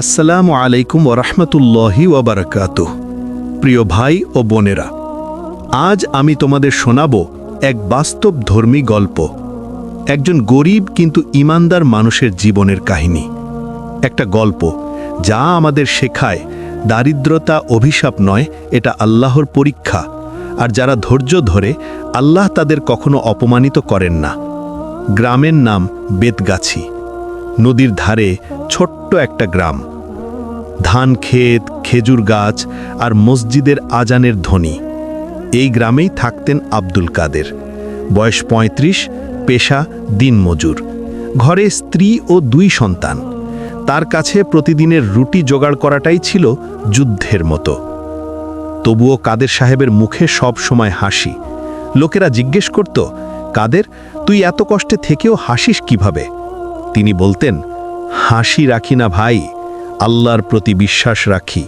আসসালামু আলাইকুম ওরহমতুল্লাহি ওয়াবারাকাতুহ। প্রিয় ভাই ও বোনেরা, আজ আমি তোমাদের শোনাব এক বাস্তব ধর্মী গল্প, একজন গরিব কিন্তু ইমানদার মানুষের জীবনের কাহিনী। একটা গল্প যা আমাদের শেখায় দারিদ্রতা অভিশাপ নয়, এটা আল্লাহর পরীক্ষা, আর যারা ধৈর্য ধরে আল্লাহ তাদের কখনো অপমানিত করেন না। গ্রামের নাম বেতগাছি। নদীর ধারে ছোট্ট একটা গ্রাম। ধান ক্ষেত, খেজুর গাছ আর মসজিদের আজানের ধ্বনি। এই গ্রামেই থাকতেন আব্দুল কাদের। বয়স ৩৫, পেশা দিনমজুর। ঘরে স্ত্রী ও ২ সন্তান। তার কাছে প্রতিদিনের রুটি জোগাড় করাটাই ছিল যুদ্ধের মতো। তবুও কাদের সাহেবের মুখে সব সময় হাসি। লোকেরা জিজ্ঞেস করত, কাদের, তুই এত কষ্টে থেকেও হাসিস কিভাবে? তিনি বলতেন, হাসি রাখি না ভাই, আল্লাহর প্রতি বিশ্বাস রাখি।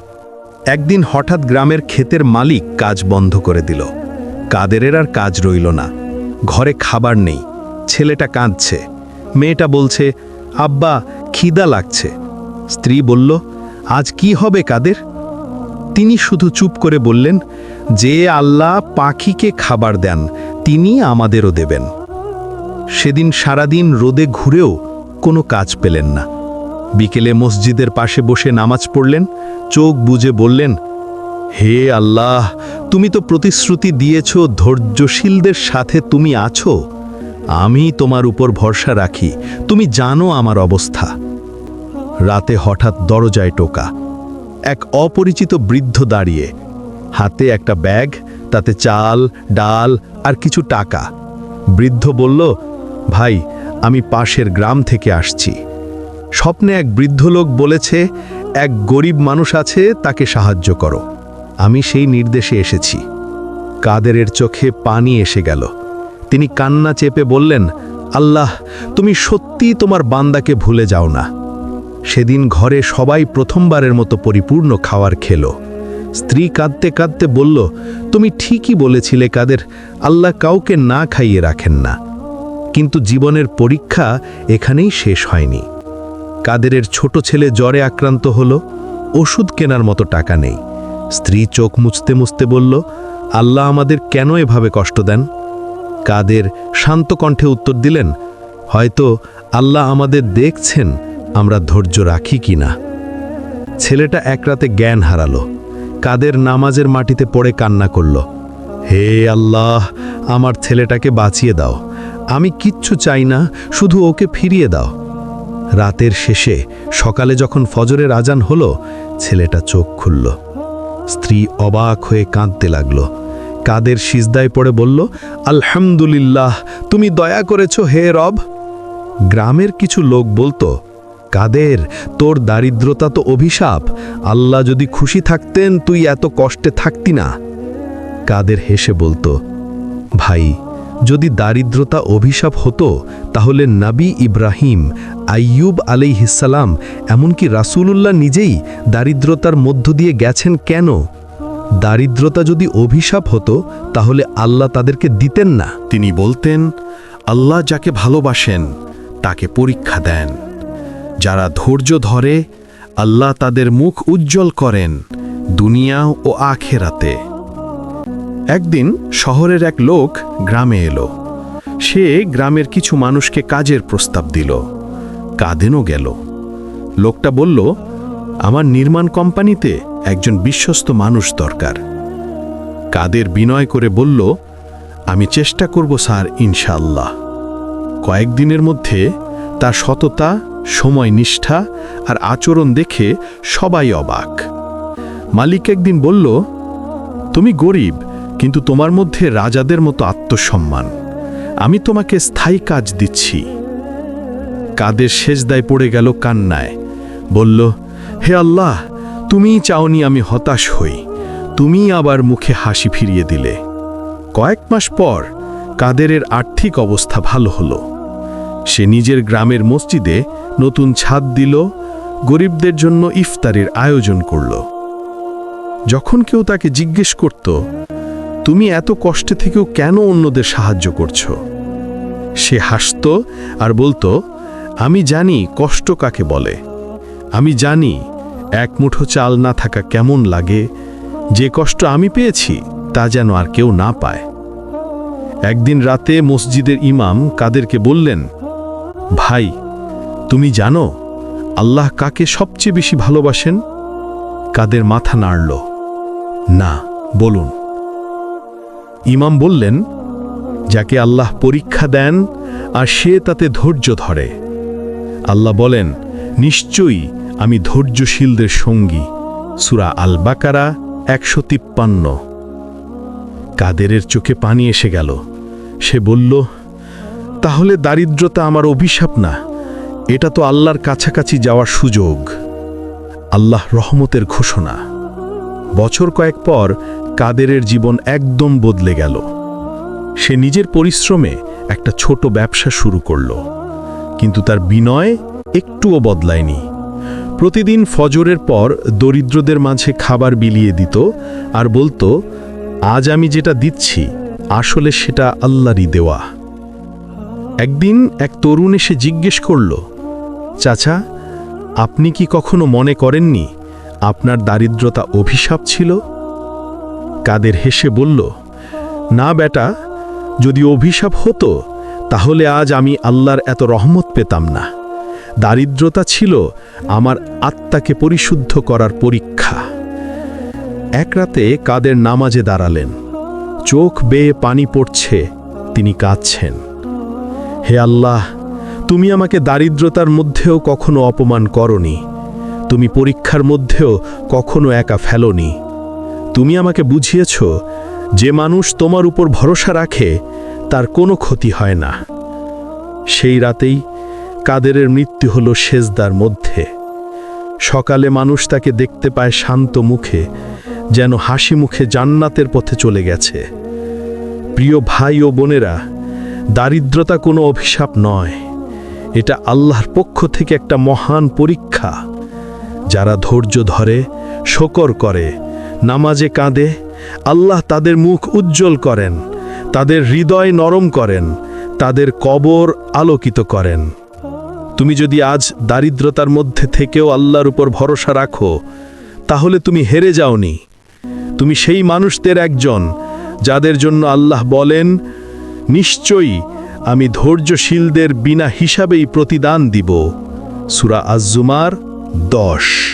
একদিন হঠাৎ গ্রামের ক্ষেতের মালিক কাজ বন্ধ করে দিল। কাদেরের আর কাজ রইল না। ঘরে খাবার নেই। ছেলেটা কাঁদছে। মেয়েটা বলছে, আব্বা, খিদা লাগছে। স্ত্রী বলল, আজ কি হবে কাদের? তিনি শুধু চুপ করে বললেন, যে আল্লাহ পাখিকে খাবার দেন তিনি আমাদেরও দেবেন। সেদিন সারাদিন রোদে ঘুরেও কোনো কাজ পেলেন না। বিকেলে মসজিদের পাশে বসে নামাজ পড়লেন। চোখ বুজে বললেন, হে আল্লাহ, তুমি তো প্রতিশ্রুতি দিয়েছ ধৈর্যশীলদের সাথে তুমি আছো। আমি তোমার উপর ভরসা রাখি, তুমি জানো আমার অবস্থা। রাতে হঠাৎ দরজায় টোকা। এক অপরিচিত বৃদ্ধ দাঁড়িয়ে, হাতে একটা ব্যাগ, তাতে চাল, ডাল আর কিছু টাকা। বৃদ্ধ বলল, ভাই, আমি পাশের গ্রাম থেকে আসছি। স্বপ্নে এক বৃদ্ধ লোক বলেছে, এক গরিব মানুষ আছে, তাকে সাহায্য করো। আমি সেই নির্দেশে এসেছি। কাদেরের চোখে পানি এসে গেল। তিনি কান্না চেপে বললেন, আল্লাহ, তুমি সত্যি তোমার বান্দাকে ভুলে যাও না। সেদিন ঘরে সবাই প্রথমবারের মতো পরিপূর্ণ খাবার খেল। স্ত্রী কাঁদতে কাঁদতে বলল, তুমি ঠিকই বলেছিলে কাদের, আল্লাহ কাউকে না খাইয়ে রাখেন না। কিন্তু জীবনের পরীক্ষা এখানেই শেষ হয়নি। কাদেরের ছোট ছেলে জ্বরে আক্রান্ত হলো। ওষুধ কেনার মতো টাকা নেই। স্ত্রী চোখ মুছতে মুছতে বলল, আল্লাহ আমাদের কেন এভাবে কষ্ট দেন? কাদের শান্ত কণ্ঠে উত্তর দিলেন, হয়তো আল্লাহ আমাদের দেখছেন আমরা ধৈর্য রাখি কিনা। ছেলেটা এক রাতে জ্ঞান হারালো। কাদের নামাজের মাটিতে পড়ে কান্না করল, হে আল্লাহ, আমার ছেলেটাকে বাঁচিয়ে দাও। আমি কিচ্ছু চাই না, শুধু ওকে ফিরিয়ে দাও। রাতের শেষে সকালে যখন ফজরের আজান হলো, ছেলেটা চোখ খুলল। স্ত্রী অবাক হয়ে কাঁদতে লাগল। কাদের সিজদায় পড়ে বলল, আলহামদুলিল্লাহ, তুমি দয়া করেছ হে রব। গ্রামের কিছু লোক বলতো, কাদের, তোর দারিদ্রতা তো অভিশাপ। আল্লাহ যদি খুশি থাকতেন তুই এত কষ্টে থাকতি না। কাদের হেসে বলতো, ভাই, যদি দারিদ্রতা অভিশাপ হতো তাহলে নবী ইব্রাহিম, আইয়ুব আলাইহিসসালাম, এমনকি রাসূলুল্লাহ নিজেই দারিদ্রতার মধ্য দিয়ে গেছেন কেন? দারিদ্রতা যদি অভিশাপ হতো তাহলে আল্লাহ তাদেরকে দিতেন না। তিনি বলতেন, আল্লাহ যাকে ভালোবাসেন তাকে পরীক্ষা দেন। যারা ধৈর্য ধরে আল্লাহ তাদের মুখ উজ্জ্বল করেন দুনিয়া ও আখিরাতে। একদিন শহরের এক লোক গ্রামে এলো। সে গ্রামের কিছু মানুষকে কাজের প্রস্তাব দিল। কাদেরও গেল। লোকটা বলল, আমার নির্মাণ কোম্পানিতে একজন বিশ্বস্ত মানুষ দরকার। কাদের বিনয় করে বলল, আমি চেষ্টা করব স্যার, ইনশাআল্লাহ। কয়েকদিনের মধ্যে তার সততা, সময় নিষ্ঠা আর আচরণ দেখে সবাই অবাক। মালিক একদিন বলল, তুমি গরিব, কিন্তু তোমার মধ্যে রাজাদের মতো আত্মসম্মান। আমি তোমাকে স্থায়ী কাজ দিচ্ছি। কাদের সেজদায় পড়ে গেল কান্নায়। বলল, হে আল্লাহ, তুমিই চাওনি আমি হতাশ হই, তুমি আবার মুখে হাসি ফিরিয়ে দিলে। কয়েক মাস পর কাদেরের আর্থিক অবস্থা ভালো হলো। সে নিজের গ্রামের মসজিদে নতুন ছাদ দিল, গরিবদের জন্য ইফতারের আয়োজন করল। যখন কেউ তাকে জিজ্ঞেস করত, তুমি এত কষ্টে থেকেও কেন অন্যদের সাহায্য করছো, সে হাসত আর বলতো, আমি জানি কষ্ট কাকে বলে। আমি জানি এক মুঠো চাল না থাকা কেমন লাগে, যে কষ্ট আমি পেয়েছি তা যেন আর কেউ না পায়। একদিন রাতে মসজিদের ইমাম কাদেরকে বললেন, ভাই, তুমি জানো আল্লাহ কাকে সবচেয়ে বেশি ভালোবাসেন? কাদের মাথা নাড়ল। না, বলুন। ইমাম বললেন, যাকে আল্লাহ পরীক্ষা দেন আর সে তাতে ধৈর্য ধরে। আল্লাহ বলেন, নিশ্চয়ই আমি ধৈর্যশীলদের সঙ্গী। সূরা আল বাকারা 153। কাদেরের চোখে পানি এসে গেল। সে বলল, তাহলে দারিদ্রতা আমার অভিশাপ না, এটা তো আল্লাহর কাছাকাছি যাওয়ার সুযোগ। আল্লাহ রহমতের ঘোষণা। বছর কয়েক পর কাদেরের জীবন একদম বদলে গেল। সে নিজের পরিশ্রমে একটা ছোট ব্যবসা শুরু করল, কিন্তু তার বিনয় একটুও বদলায়নি। প্রতিদিন ফজরের পর দরিদ্রদের মাঝে খাবার বিলিয়ে দিত আর বলতো, আজ আমি যেটা দিচ্ছি আসলে সেটা আল্লাহরই দেওয়া। একদিন এক তরুণ এসে জিজ্ঞেস করল, চাচা, আপনি কি কখনো মনে করেননি আপনার দারিদ্রতা অভিশাপ ছিল? কাদের হেসে বলল, না বেটা, যদি অভিশাপ হতো তাহলে আজ আমি আল্লাহর এত রহমত পেতাম না। দারিদ্রতা ছিল আমার আত্মাকে পরিশুদ্ধ করার পরীক্ষা। এক রাতে কাদের নামাজে দাঁড়ালেন। চোখ বেয়ে পানি পড়ছে, তিনি কাঁদছেন। হে আল্লাহ, তুমি আমাকে দারিদ্রতার মধ্যেও কখনো অপমান করনি, তুমি পরীক্ষার মধ্যেও কখনো একা ফেলোনি। তুমি আমাকে বুঝিয়েছ যে মানুষ তোমার উপর ভরসা রাখে তার কোনো ক্ষতি হয় না। সেই রাতেই কাদেরের মৃত্যু হলো সেজদার মধ্যে। সকালে মানুষ তাকে দেখতে পায় শান্ত মুখে, যেন হাসি মুখে জান্নাতের পথে চলে গেছে। প্রিয় ভাই ও বোনেরা, দারিদ্রতা কোনো অভিশাপ নয়, এটা আল্লাহর পক্ষ থেকে একটা মহান পরীক্ষা। যারা ধৈর্য ধরে, শকর করে, নামাজে কাঁদে, আল্লাহ তাদের মুখ উজ্জ্বল করেন, তাদের হৃদয় নরম করেন, তাদের কবর আলোকিত করেন। তুমি যদি আজ দারিদ্রতার মধ্যে থেকেও আল্লাহর উপর ভরসা রাখো, তাহলে তুমি হেরে যাওনি। তুমি সেই মানুষদের একজন যাদের জন্য আল্লাহ বলেন, নিশ্চয়ই আমি ধৈর্যশীলদের বিনা হিসাবেই প্রতিদান দিব। সূরা আজ-জুমার 10।